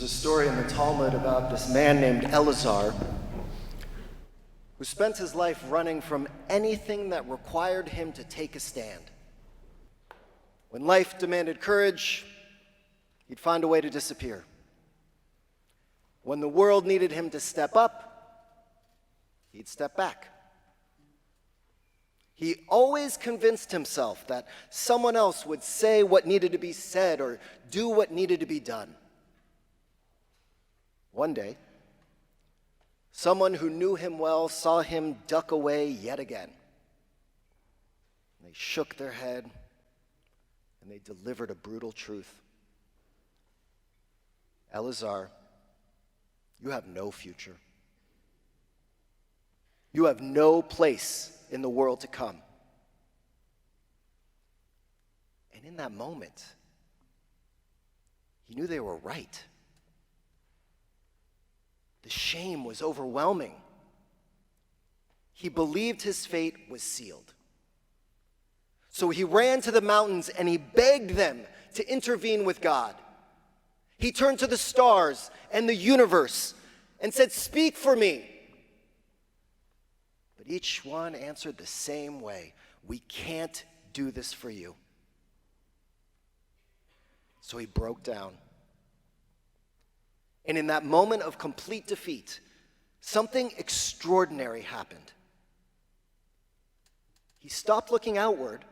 There's a story in the Talmud about this man named Elazar who spent his life running from anything that required him to take a stand. When life demanded courage, he'd find a way to disappear. When the world needed him to step up, he'd step back. He always convinced himself that someone else would say what needed to be said or do what needed to be done. One day, someone who knew him well saw him duck away yet again. They shook their head and they delivered a brutal truth. Elazar, you have no future. You have no place in the world to come. And in that moment, he knew they were right. The shame was overwhelming. He believed his fate was sealed. So he ran to the mountains and he begged them to intervene with God. He turned to the stars and the universe and said, "Speak for me." But each one answered the same way: "We can't do this for you." So he broke down. And in that moment of complete defeat, something extraordinary happened. He stopped looking outward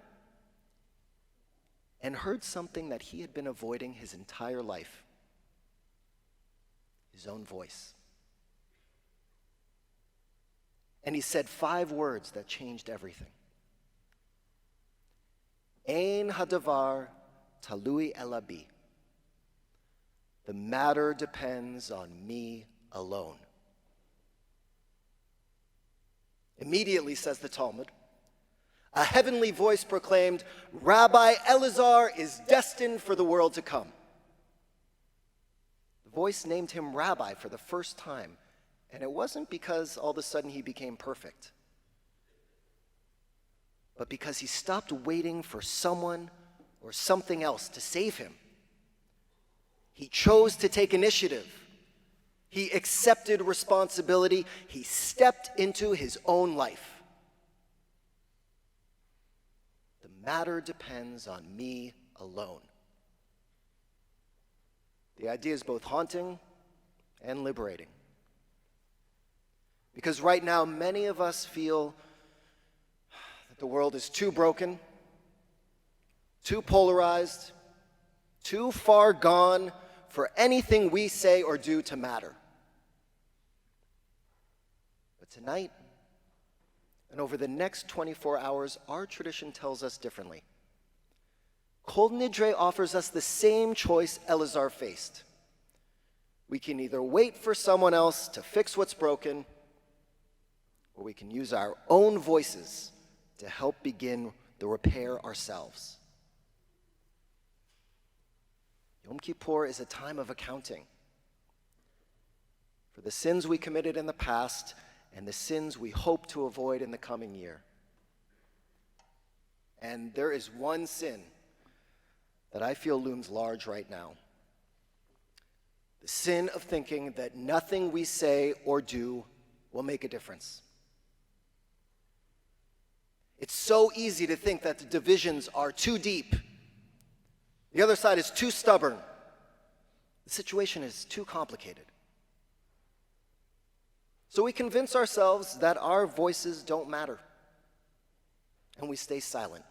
and heard something that he had been avoiding his entire life: his own voice. And he said 5 words that changed everything. Ein hadavar talui elabi. The matter depends on me alone. Immediately, says the Talmud, a heavenly voice proclaimed, "Rabbi Elazar is destined for the world to come." The voice named him Rabbi for the first time, and it wasn't because all of a sudden he became perfect, but because he stopped waiting for someone or something else to save him. He chose to take initiative. He accepted responsibility. He stepped into his own life. The matter depends on me alone. The idea is both haunting and liberating. Because right now, many of us feel that the world is too broken, too polarized, too far gone for anything we say or do to matter. But tonight, and over the next 24 hours, our tradition tells us differently. Kol Nidre offers us the same choice Elazar faced. We can either wait for someone else to fix what's broken, or we can use our own voices to help begin the repair ourselves. Yom Kippur is a time of accounting for the sins we committed in the past and the sins we hope to avoid in the coming year. And there is one sin that I feel looms large right now: the sin of thinking that nothing we say or do will make a difference. It's so easy to think that the divisions are too deep. The other side is too stubborn. The situation is too complicated. So we convince ourselves that our voices don't matter, and we stay silent.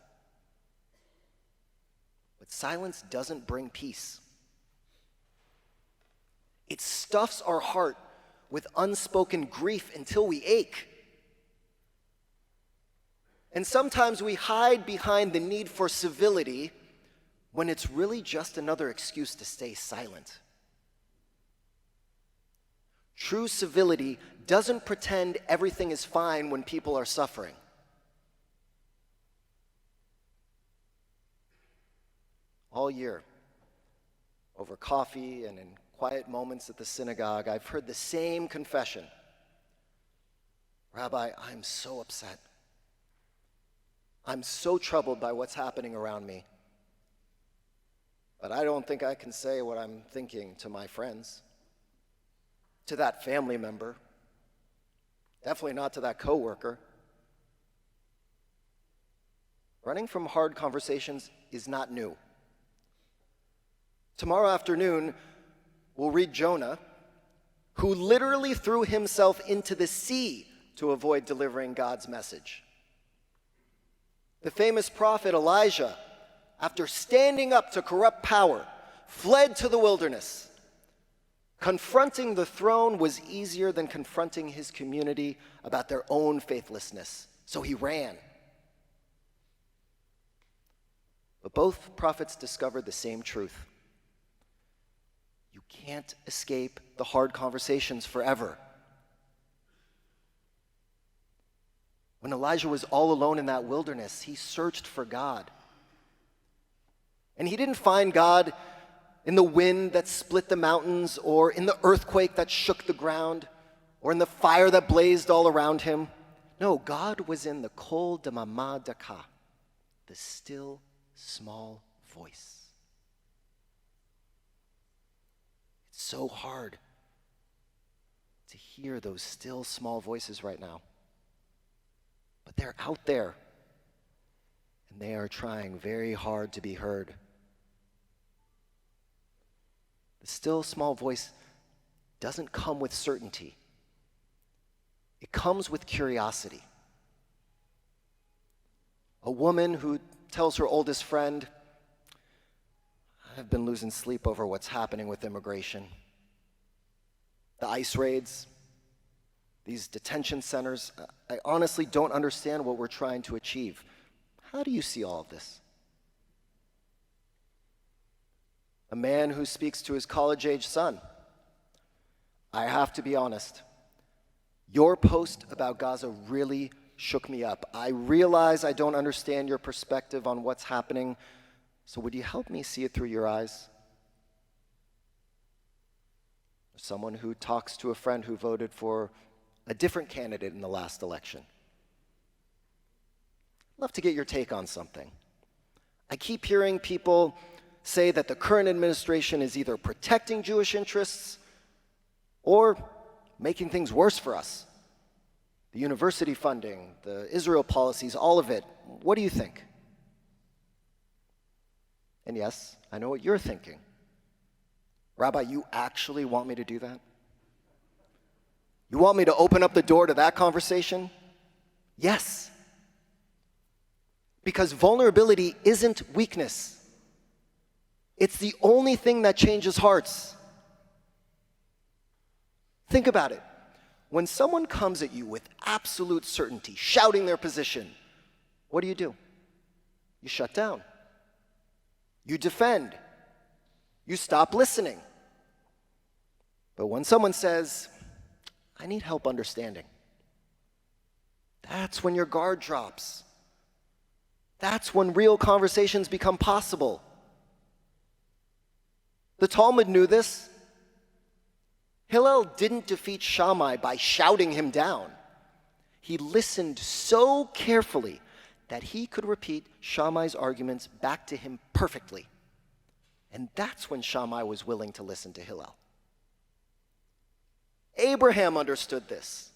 But silence doesn't bring peace. It stuffs our heart with unspoken grief until we ache. And sometimes we hide behind the need for civility when it's really just another excuse to stay silent. True civility doesn't pretend everything is fine when people are suffering. All year, over coffee and in quiet moments at the synagogue, I've heard the same confession. "Rabbi, I'm so upset. I'm so troubled by what's happening around me. But I don't think I can say what I'm thinking to my friends." to that family member. Definitely not to that coworker. Running from hard conversations is not new. Tomorrow afternoon, we'll read Jonah, who literally threw himself into the sea to avoid delivering God's message. The famous prophet Elijah, after standing up to corrupt power, fled to the wilderness. Confronting the throne was easier than confronting his community about their own faithlessness, so he ran. But both prophets discovered the same truth. You can't escape the hard conversations forever. When Elijah was all alone in that wilderness, he searched for God. And he didn't find God in the wind that split the mountains, or in the earthquake that shook the ground, or in the fire that blazed all around him. No, God was in the Kol Nidre, the still, small voice. It's so hard to hear those still, small voices right now. But they're out there, and they are trying very hard to be heard. The still, small voice doesn't come with certainty. It comes with curiosity. A woman who tells her oldest friend, I've been losing sleep over what's happening with immigration. The ICE raids, these detention centers, I honestly don't understand what we're trying to achieve. How do you see all of this? A man who speaks to his college-age son, I have to be honest, your post about Gaza really shook me up. I realize I don't understand your perspective on what's happening, so would you help me see it through your eyes? Someone who talks to a friend who voted for a different candidate in the last election. I'd love to get your take on something. I keep hearing people say that the current administration is either protecting Jewish interests or making things worse for us. The university funding, the Israel policies, all of it. What do you think? And yes, I know what you're thinking. Rabbi, you actually want me to do that? You want me to open up the door to that conversation? Yes. Because vulnerability isn't weakness. It's the only thing that changes hearts. Think about it. When someone comes at you with absolute certainty, shouting their position, what do? You shut down. You defend. You stop listening. But when someone says, I need help understanding, that's when your guard drops. That's when real conversations become possible. The Talmud knew this. Hillel didn't defeat Shammai by shouting him down. He listened so carefully that he could repeat Shammai's arguments back to him perfectly. And that's when Shammai was willing to listen to Hillel. Abraham understood this.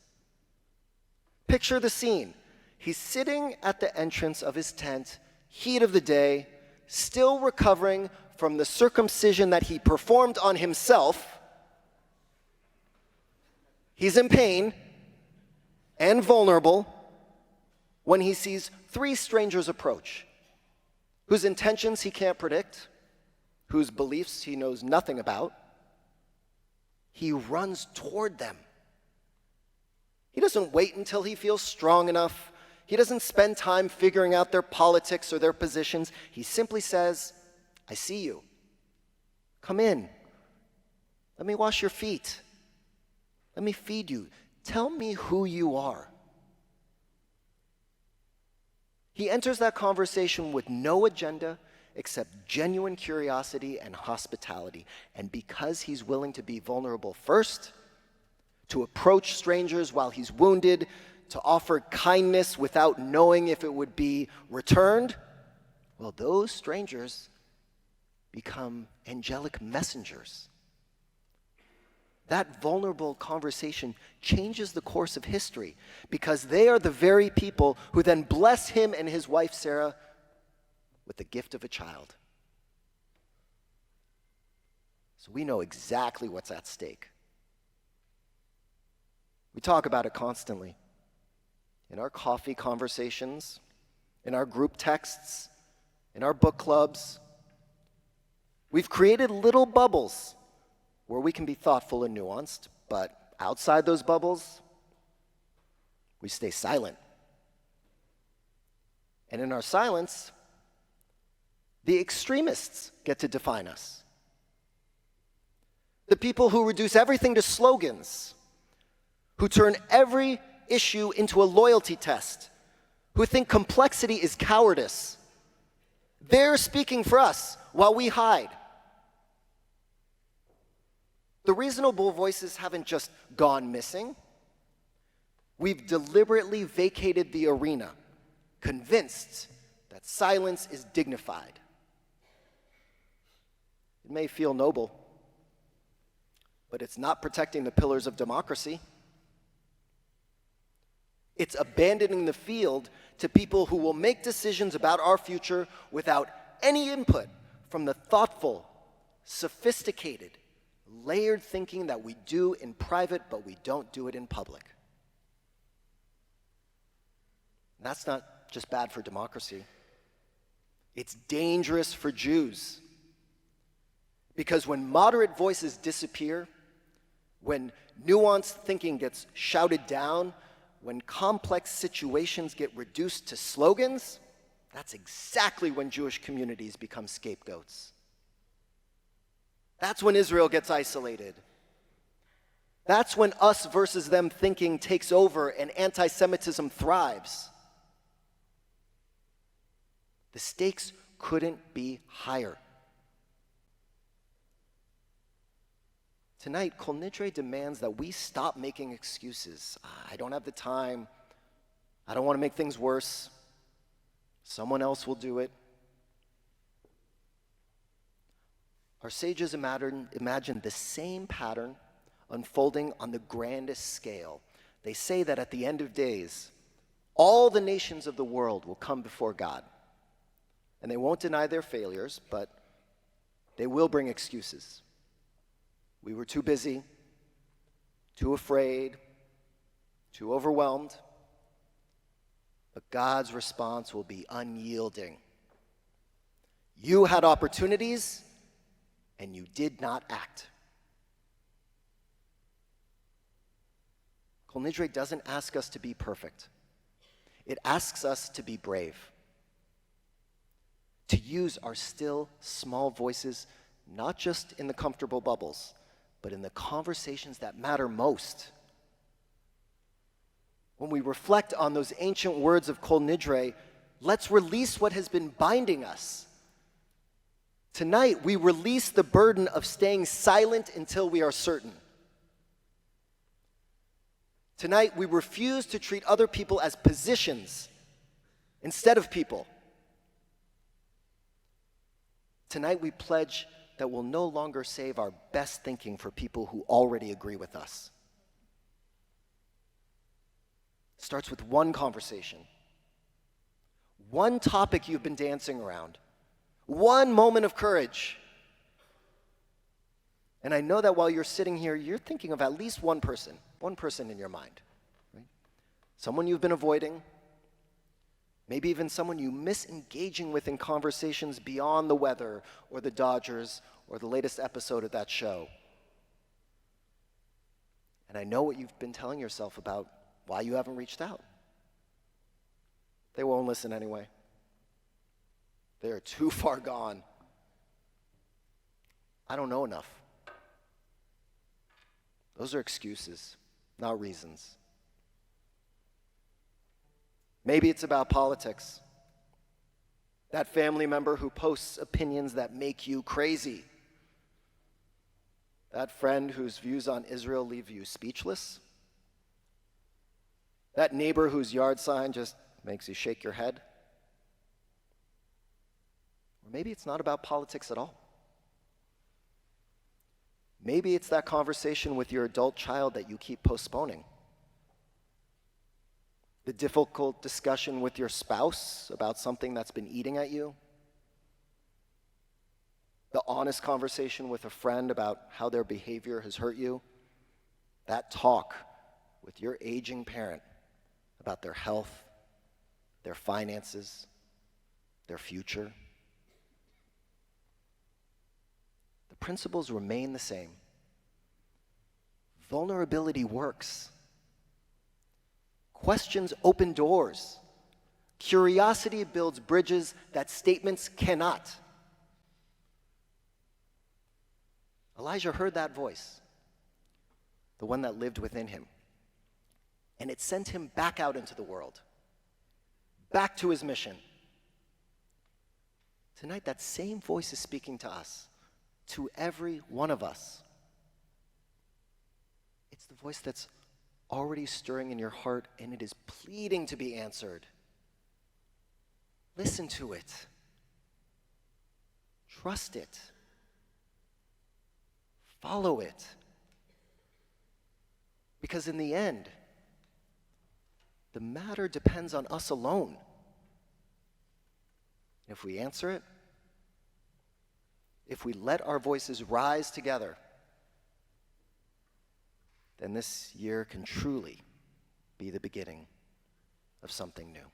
Picture the scene. He's sitting at the entrance of his tent, heat of the day, still recovering from the circumcision that he performed on himself. He's in pain and vulnerable when he sees three strangers approach, whose intentions he can't predict, whose beliefs he knows nothing about. He runs toward them. He doesn't wait until he feels strong enough. He doesn't spend time figuring out their politics or their positions. He simply says, I see you. Come in. Let me wash your feet. Let me feed you. Tell me who you are. He enters that conversation with no agenda except genuine curiosity and hospitality. And because he's willing to be vulnerable first, to approach strangers while he's wounded, to offer kindness without knowing if it would be returned, well, those strangers become angelic messengers. that vulnerable conversation changes the course of history because they are the very people who then bless him and his wife Sarah with the gift of a child. So we know exactly what's at stake. We talk about it constantly. In our coffee conversations, in our group texts, in our book clubs. We've created little bubbles where we can be thoughtful and nuanced, but outside those bubbles, we stay silent. And in our silence, the extremists get to define us. The people who reduce everything to slogans, who turn every issue into a loyalty test, who think complexity is cowardice. They're speaking for us while we hide. The reasonable voices haven't just gone missing. We've deliberately vacated the arena, convinced that silence is dignified. It may feel noble, but it's not protecting the pillars of democracy. It's abandoning the field to people who will make decisions about our future without any input from the thoughtful, sophisticated, layered thinking that we do in private, but we don't do it in public. And that's not just bad for democracy. It's dangerous for Jews. Because when moderate voices disappear, when nuanced thinking gets shouted down, when complex situations get reduced to slogans, that's exactly when Jewish communities become scapegoats. That's when Israel gets isolated. That's when us versus them thinking takes over and anti-Semitism thrives. The stakes couldn't be higher. Tonight, Kol Nidre demands that we stop making excuses. I don't have the time. I don't want to make things worse. Someone else will do it. Our sages imagine the same pattern unfolding on the grandest scale. They say that at the end of days, all the nations of the world will come before God. And they won't deny their failures, but they will bring excuses. We were too busy, too afraid, too overwhelmed. But God's response will be unyielding. You had opportunities, and you did not act. Kol Nidre doesn't ask us to be perfect. It asks us to be brave. To use our still, small voices, not just in the comfortable bubbles, but in the conversations that matter most. When we reflect on those ancient words of Kol Nidre, let's release what has been binding us. Tonight, we release the burden of staying silent until we are certain. Tonight, we refuse to treat other people as positions instead of people. Tonight, we pledge that we'll no longer save our best thinking for people who already agree with us. It starts with one conversation, one topic you've been dancing around, one moment of courage. And I know that while you're sitting here, you're thinking of at least one person in your mind. Right? Someone you've been avoiding, maybe even someone you miss engaging with in conversations beyond the weather or the Dodgers or the latest episode of that show. And I know what you've been telling yourself about why you haven't reached out. They won't listen anyway. They are too far gone. I don't know enough. Those are excuses, not reasons. Maybe it's about politics. That family member who posts opinions that make you crazy. That friend whose views on Israel leave you speechless. That neighbor whose yard sign just makes you shake your head. Or maybe it's not about politics at all. Maybe it's that conversation with your adult child that you keep postponing. The difficult discussion with your spouse about something that's been eating at you. The honest conversation with a friend about how their behavior has hurt you. That talk with your aging parent about their health, their finances, their future. The principles remain the same. Vulnerability works. Questions open doors. Curiosity builds bridges that statements cannot. Elijah heard that voice, the one that lived within him, and it sent him back out into the world, back to his mission. Tonight, that same voice is speaking to us, to every one of us. It's the voice that's already stirring in your heart, and it is pleading to be answered. Listen to it. Trust it. Follow it. Because in the end, the matter depends on us alone. If we answer it, if we let our voices rise together, then this year can truly be the beginning of something new.